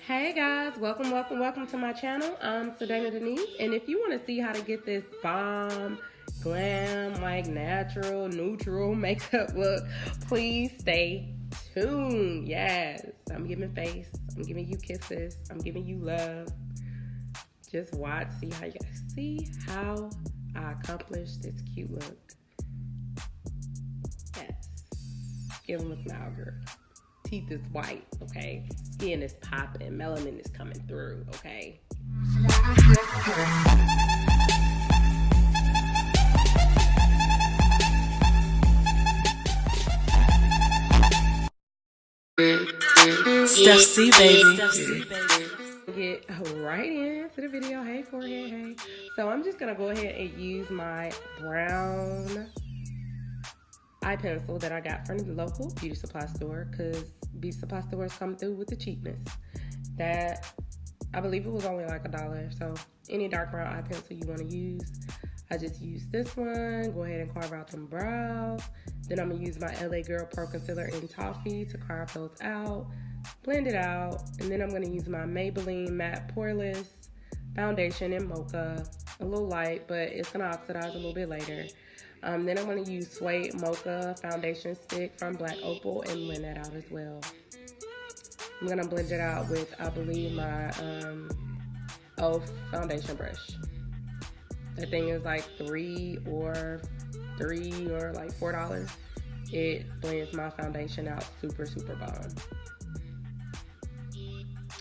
Hey guys, welcome to my channel. I'm SADANA.TU, and if you want to see how to get this bomb, glam, like natural, neutral makeup look, please stay tuned. Yes, I'm giving face, I'm giving you kisses, I'm giving you love. Just watch, see how I accomplish this cute look. Yes, give them a smile, girl. Teeth is white, okay? Skin is popping, melanin is coming through, okay? SuBRCiBE. Get right into the video. Hey, forehead, hey. So I'm just gonna go ahead and use my brown eye pencil that I got from the local beauty supply store, because beauty supply stores come through with the cheapness. That, I believe it was only like $1. So any dark brown eye pencil you want to use, I just use this one. Go ahead and carve out them brows. Then I'm gonna use my LA Girl Pro Concealer in Toffee to carve those out, blend it out, and then I'm gonna use my Maybelline Matte Poreless foundation in Mocha, a little light, but it's gonna oxidize a little bit later. Then I'm going to use Suede Mocha foundation stick from Black Opal and blend that out as well. I'm going to blend it out with, I believe, my foundation brush. That thing is like $3 or like $4. It blends my foundation out super bomb.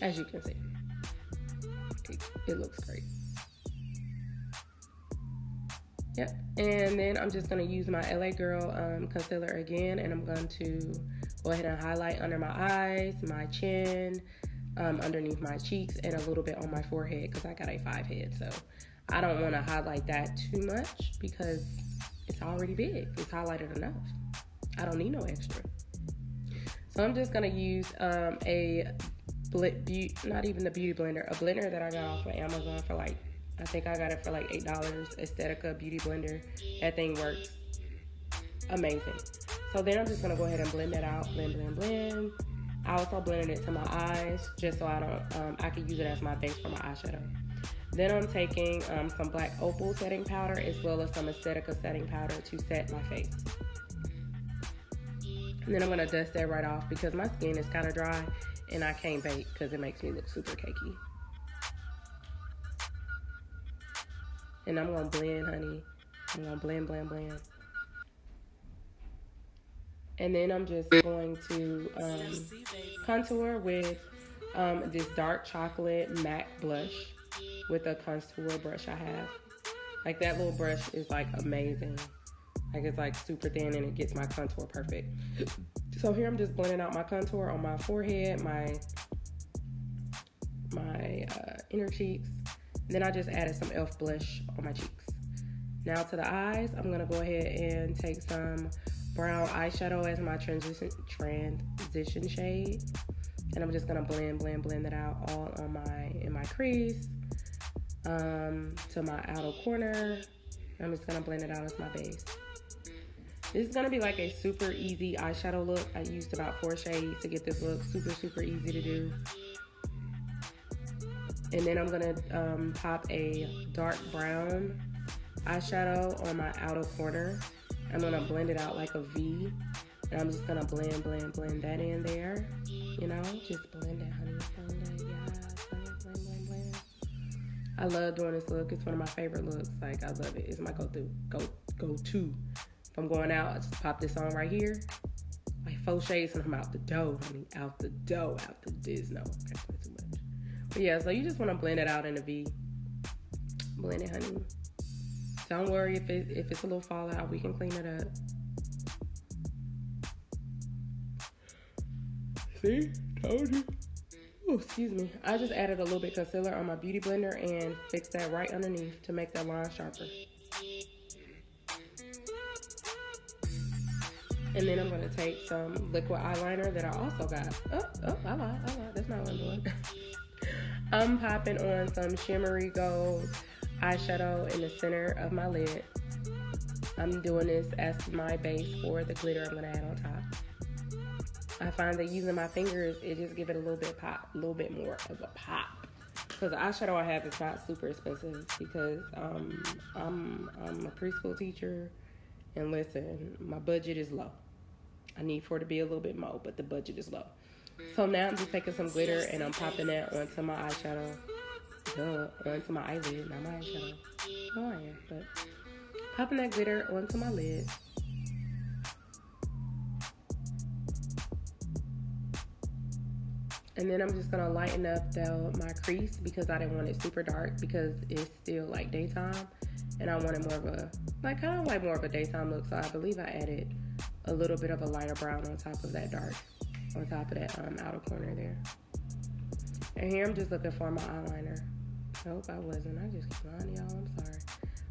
As you can see, it looks great. Yep, and then I'm just going to use my LA Girl concealer again, and I'm going to go ahead and highlight under my eyes, my chin, underneath my cheeks, and a little bit on my forehead, because I got a 5 head, so I don't want to highlight that too much because it's already big. It's highlighted enough. I don't need no extra. So I'm just going to use not even the beauty blender, a blender that I got off of Amazon for like, I think I got it for like $8, Aesthetica beauty blender. That thing works amazing. So then I'm just gonna go ahead and blend that out, blend. I also blended it to my eyes, just so I can use it as my base for my eyeshadow. Then I'm taking some Black Opal setting powder as well as some Aesthetica setting powder to set my face. And then I'm gonna dust that right off because my skin is kind of dry and I can't bake because it makes me look super cakey. And I'm gonna blend, honey. I'm gonna blend. And then I'm just going to contour with this dark chocolate MAC blush with a contour brush I have. Like, that little brush is like amazing. Like, it's like super thin and it gets my contour perfect. So here I'm just blending out my contour on my forehead, my inner cheeks. Then I just added some e.l.f. blush on my cheeks. Now to the eyes, I'm gonna go ahead and take some brown eyeshadow as my transition shade. And I'm just gonna blend that out all on in my crease, to my outer corner. I'm just gonna blend it out as my base. This is gonna be like a super easy eyeshadow look. I used about 4 shades to get this look. Super easy to do. And then I'm gonna pop a dark brown eyeshadow on my outer corner. I'm gonna blend it out like a V. And I'm just gonna blend that in there. You know, just blend it, honey. Blend it, yes, honey, blend. I love doing this look. It's one of my favorite looks. Like, I love it. It's my go-to. If I'm going out, I just pop this on right here. Like 4 shades and I'm out the door, honey. Out the Disno. Okay, play too much. But yeah, so you just want to blend it out in a V. Blend it, honey. Don't worry if it's a little fallout. We can clean it up. See? Told you. Oh, excuse me. I just added a little bit of concealer on my beauty blender and fixed that right underneath to make that line sharper. And then I'm going to take some liquid eyeliner that I also got. Oh, I lied. That's not what I'm doing. I'm popping on some shimmery gold eyeshadow in the center of my lid. I'm doing this as my base for the glitter I'm going to add on top. I find that using my fingers, it just give it a little bit pop, a little bit more of a pop. Because the eyeshadow I have is not super expensive because I'm a preschool teacher, and listen, my budget is low. I need for it to be a little bit more, but the budget is low. So now I'm just taking some glitter and I'm popping that onto my eyeshadow. Onto my eyelid, not my eyeshadow. No, I am, but popping that glitter onto my lid. And then I'm just gonna lighten up my crease because I didn't want it super dark because it's still like daytime, and I wanted more of a kind of like more of a daytime look. So I believe I added a little bit of a lighter brown on top of that dark, on top of that outer corner there. And here I'm just looking for my eyeliner. Nope, I wasn't. I just keep lying, y'all. I'm sorry.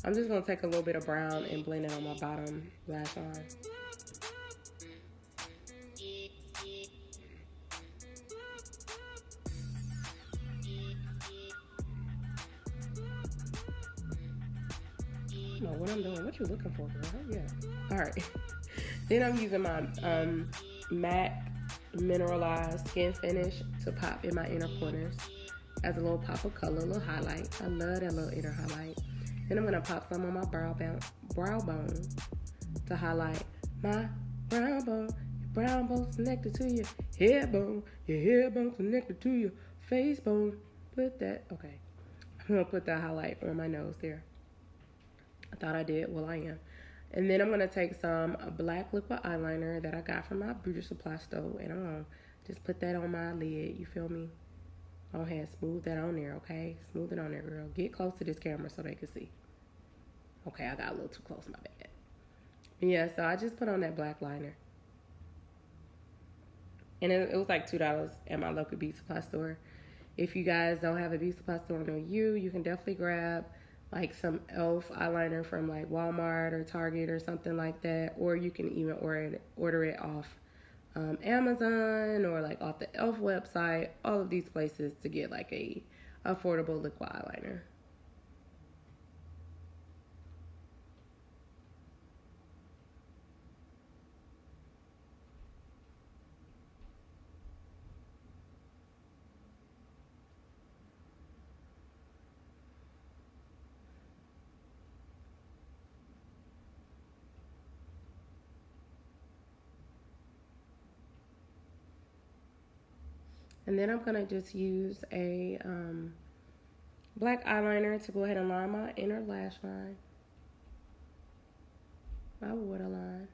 I'm just gonna take a little bit of brown and blend it on my bottom lash line. I don't know what I'm doing. What you looking for, girl? Yeah. All right. Then I'm using my matte Mineralize skin finish to pop in my inner corners as a little pop of color, a little highlight. I love that little inner highlight. Then I'm gonna pop some on my brow bone to highlight my brow bone. Your brow bone's connected to your hair bone. Your hair bone's connected to your face bone. Put that. Okay. I'm gonna put that highlight on my nose there. I thought I did. Well, I am. And then I'm going to take some black liquid eyeliner that I got from my beauty supply store. And I'm going to just put that on my lid. You feel me? Go ahead. Smooth that on there, okay? Smooth it on there, girl. Get close to this camera so they can see. Okay, I got a little too close. My bad. Yeah, so I just put on that black liner. And it was like $2 at my local beauty supply store. If you guys don't have a beauty supply store near you, you can definitely grab like some e.l.f. eyeliner from like Walmart or Target or something like that, or you can even order it off Amazon or like off the e.l.f. website. All of these places to get like a affordable liquid eyeliner. And then I'm going to just use a black eyeliner to go ahead and line my inner lash line. My waterline.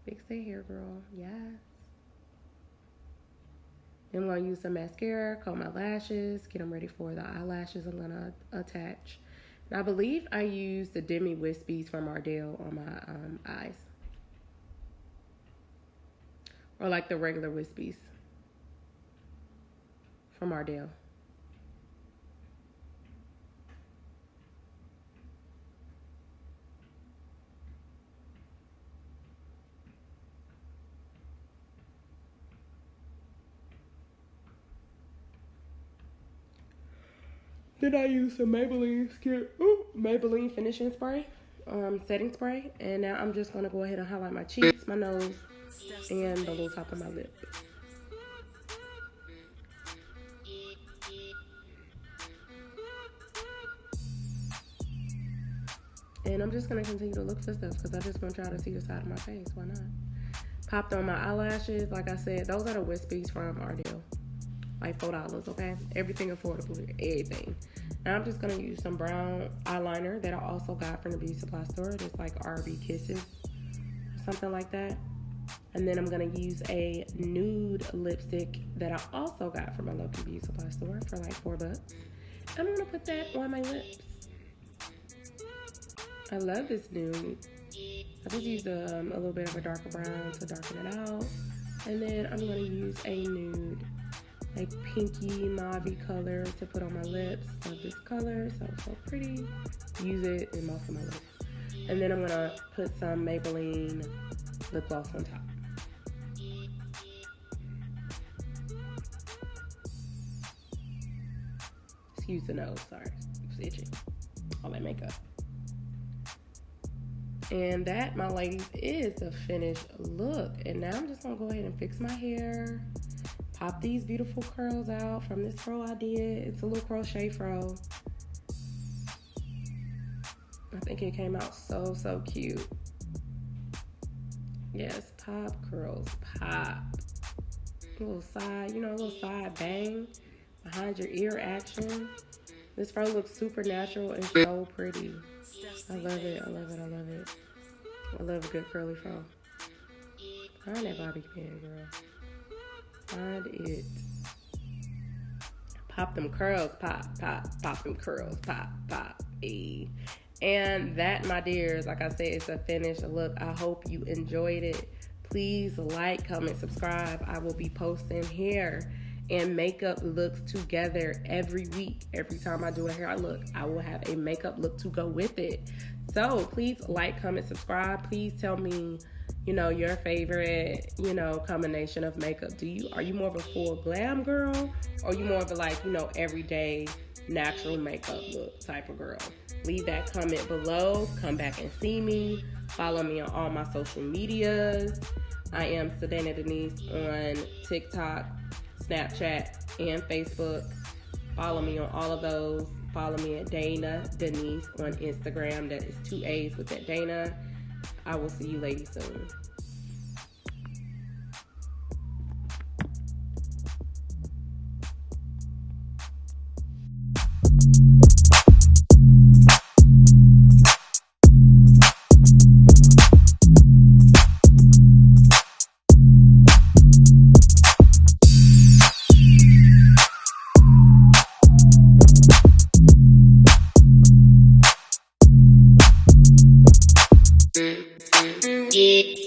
Fix that hair, girl. Yes. Then I'm going to use some mascara, comb my lashes, get them ready for the eyelashes I'm going to attach. And I believe I used the Demi Wispies from Ardell on my eyes. Or like the regular Wispies from Ardell. Then I use some Maybelline finishing spray, setting spray. And now I'm just going to go ahead and highlight my cheeks, my nose, and the little top of my lip. And I'm just going to continue to look for stuff because I just want y'all to see the side of my face. Why not? Popped on my eyelashes. Like I said, those are the Wispies from Ardell. Like $4, okay? Everything affordable, everything. Now I'm just going to use some brown eyeliner that I also got from the beauty supply store. Just like R&B Kisses or something like that. And then I'm going to use a nude lipstick that I also got from my local beauty supply store for like $4. And I'm going to put that on my lips. I love this nude. I just used a little bit of a darker brown to darken it out. And then I'm going to use a nude, like pinky mauve color to put on my lips. Love this color, so pretty. Use it in most of my lips. And then I'm going to put some Maybelline lip gloss on top. Excuse the nose, sorry. It's itchy. All that makeup. And that, my ladies, is the finished look. And now I'm just going to go ahead and fix my hair. Pop these beautiful curls out from this fro I did. It's a little crochet fro. I think it came out so, so cute. Yes, pop curls, pop. A little side, you know, a little side bang behind your ear action. This fro looks super natural and so pretty. I love it, I love it, I love it. I love a good curly fro. Find that bobby pin, girl. Find it. Pop them curls, pop, pop, pop them curls, pop, pop, ayy. And that, my dears, like I said, it's a finished look. I hope you enjoyed it. Please like, comment, subscribe. I will be posting hair and makeup looks together every week. Every time I do a hair look, I will have a makeup look to go with it. So please like, comment, subscribe. Please tell me, you know, your favorite, you know, combination of makeup. Are you more of a full glam girl, or are you more of a, like, you know, everyday natural makeup look type of girl? Leave that comment below. Come back and see me. Follow me on all my social medias. I am SADANA.TU on TickTock, Snapchat, and Facebook. Follow me on all of those. Follow me at DaanaDenise on Instagram. That is 2 A's with that Dana. I will see you ladies soon. Yeah.